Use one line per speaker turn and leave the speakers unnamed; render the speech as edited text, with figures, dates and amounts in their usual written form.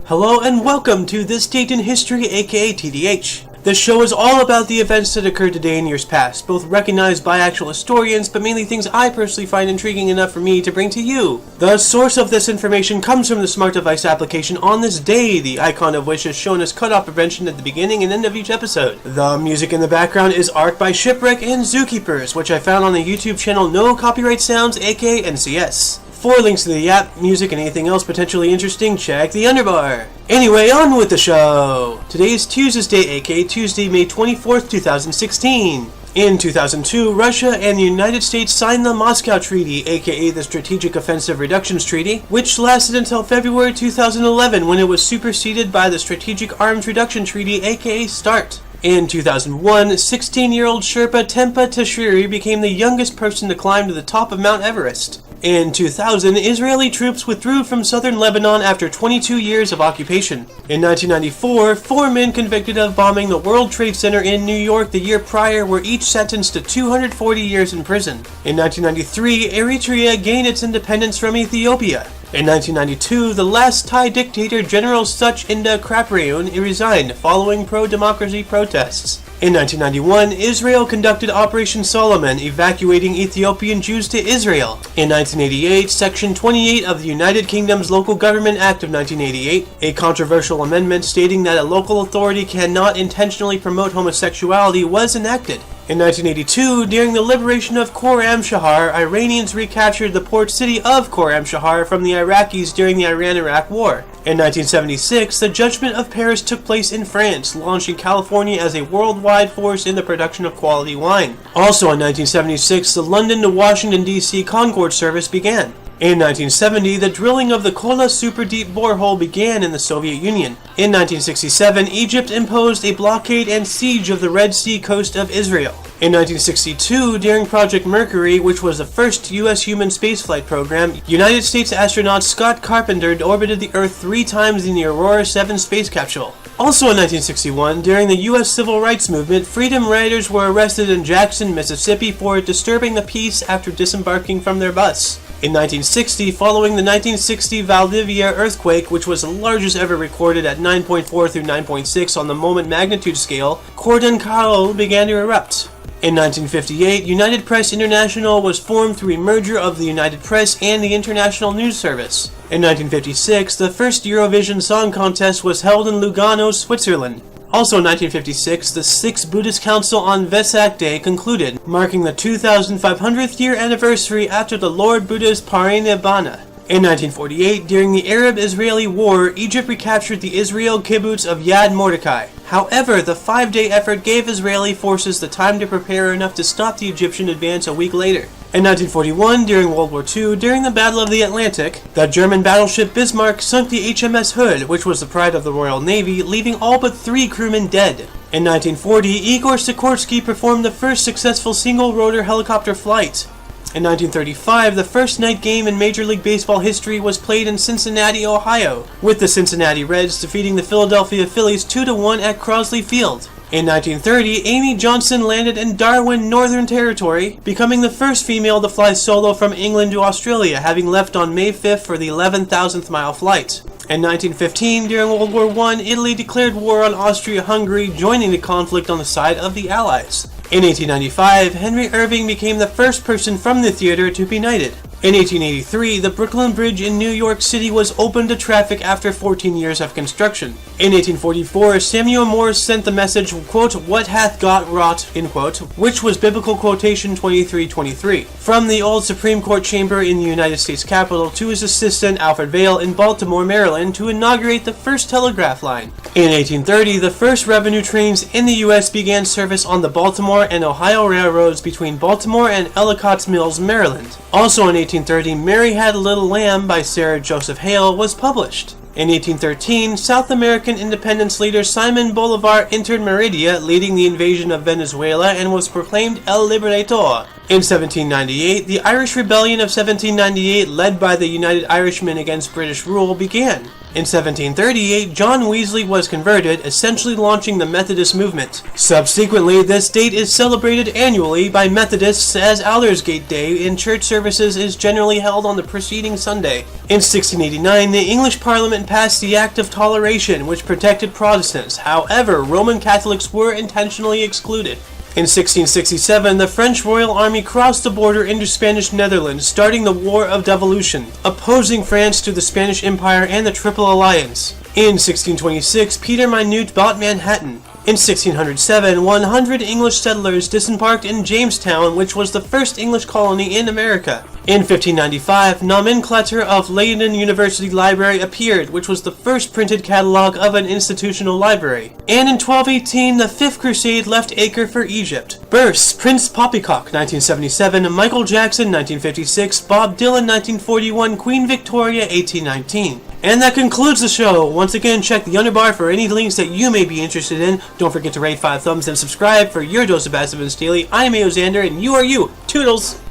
Hello and welcome to This Date in History, aka TDH. This show is all about the events that occurred today in years past, both recognized by actual historians, but mainly things I personally find intriguing enough for me to bring to you. The source of this information comes from the smart device application On This Day, the icon of which is shown as cutoff prevention at the beginning and end of each episode. The music in the background is art by Wrek and Zookeepers, which I found on the YouTube channel No Copyright Sounds, aka NCS. For links to the app, music, and anything else potentially interesting, check the underbar. Anyway, on with the show! Today is Tuesday, aka Tuesday, May 24th, 2016. In 2002, Russia and the United States signed the Moscow Treaty, aka the Strategic Offensive Reductions Treaty, which lasted until February 2011 when it was superseded by the Strategic Arms Reduction Treaty, aka START. In 2001, 16-year-old Sherpa Tempa Tashiri became the youngest person to climb to the top of Mount Everest. In 2000, Israeli troops withdrew from southern Lebanon after 22 years of occupation. In 1994, 4 men convicted of bombing the World Trade Center in New York the year prior were each sentenced to 240 years in prison. In 1993, Eritrea gained its independence from Ethiopia. In 1992, the last Thai dictator General Such Inda Kraprayon resigned following pro-democracy protests. In 1991, Israel conducted Operation Solomon, evacuating Ethiopian Jews to Israel. In 1988, Section 28 of the United Kingdom's Local Government Act of 1988, a controversial amendment stating that a local authority cannot intentionally promote homosexuality, was enacted. In 1982, during the liberation of Khorram Shahar, Iranians recaptured the port city of Khorram Shahar from the Iraqis during the Iran-Iraq War. In 1976, the Judgment of Paris took place in France, launching California as a worldwide force in the production of quality wine. Also in 1976, the London to Washington, D.C. Concorde service began. In 1970, the drilling of the Kola super deep borehole began in the Soviet Union. In 1967, Egypt imposed a blockade and siege of the Red Sea coast of Israel. In 1962, during Project Mercury, which was the first U.S. human spaceflight program, United States astronaut Scott Carpenter orbited the Earth 3 times in the Aurora 7 space capsule. Also in 1961, during the U.S. Civil Rights Movement, Freedom Riders were arrested in Jackson, Mississippi for disturbing the peace after disembarking from their bus. In 1960, following the 1960 Valdivia earthquake, which was the largest ever recorded at 9.4 through 9.6 on the moment magnitude scale, Cordon Caro began to erupt. In 1958, United Press International was formed through a merger of the United Press and the International News Service. In 1956, the first Eurovision Song Contest was held in Lugano, Switzerland. Also in 1956, the 6th Buddhist Council on Vesak Day concluded, marking the 2500th year anniversary after the Lord Buddha's Parinibbana. In 1948, during the Arab-Israeli War, Egypt recaptured the Israel kibbutz of Yad Mordechai. However, the 5-day effort gave Israeli forces the time to prepare enough to stop the Egyptian advance a week later. In 1941, during World War II, during the Battle of the Atlantic, the German battleship Bismarck sunk the HMS Hood, which was the pride of the Royal Navy, leaving all but 3 crewmen dead. In 1940, Igor Sikorsky performed the first successful single-rotor helicopter flight. In 1935, the first night game in Major League Baseball history was played in Cincinnati, Ohio, with the Cincinnati Reds defeating the Philadelphia Phillies 2-1 at Crosley Field. In 1930, Amy Johnson landed in Darwin, Northern Territory, becoming the first female to fly solo from England to Australia, having left on May 5th for the 11,000th mile flight. In 1915, during World War I, Italy declared war on Austria-Hungary, joining the conflict on the side of the Allies. In 1895, Henry Irving became the first person from the theater to be knighted. In 1883, the Brooklyn Bridge in New York City was opened to traffic after 14 years of construction. In 1844, Samuel Morse sent the message, quote, "What hath God wrought," end quote, which was biblical quotation 23:23, from the old Supreme Court chamber in the United States Capitol to his assistant Alfred Vail in Baltimore, Maryland, to inaugurate the first telegraph line. In 1830, the first revenue trains in the U.S. began service on the Baltimore and Ohio railroads between Baltimore and Ellicott's Mills, Maryland. Also in 1830, Mary Had a Little Lamb by Sarah Joseph Hale was published. In 1813, South American independence leader Simon Bolivar entered Merida, leading the invasion of Venezuela, and was proclaimed El Libertador. In 1798, the Irish Rebellion of 1798, led by the United Irishmen against British rule, began. In 1738, John Wesley was converted, essentially launching the Methodist movement. Subsequently, this date is celebrated annually by Methodists as Aldersgate Day, and church services is generally held on the preceding Sunday. In 1689, the English Parliament passed the Act of Toleration, which protected Protestants. However, Roman Catholics were intentionally excluded. In 1667, the French Royal Army crossed the border into Spanish Netherlands, starting the War of Devolution, opposing France to the Spanish Empire and the Triple Alliance. In 1626, Peter Minute bought Manhattan. In 1607, 100 English settlers disembarked in Jamestown, which was the first English colony in America. In 1595, Nomenclature of Leiden University Library appeared, which was the first printed catalog of an institutional library. And in 1218, the Fifth Crusade left Acre for Egypt. Births: Prince Poppycock, 1977, Michael Jackson, 1956, Bob Dylan, 1941, Queen Victoria, 1819. And that concludes the show. Once again, check the underbar for any links that you may be interested in. Don't forget to rate 5 thumbs and subscribe for your dose of Bassivans Daily. I am Aoxander, and you are you. Toodles!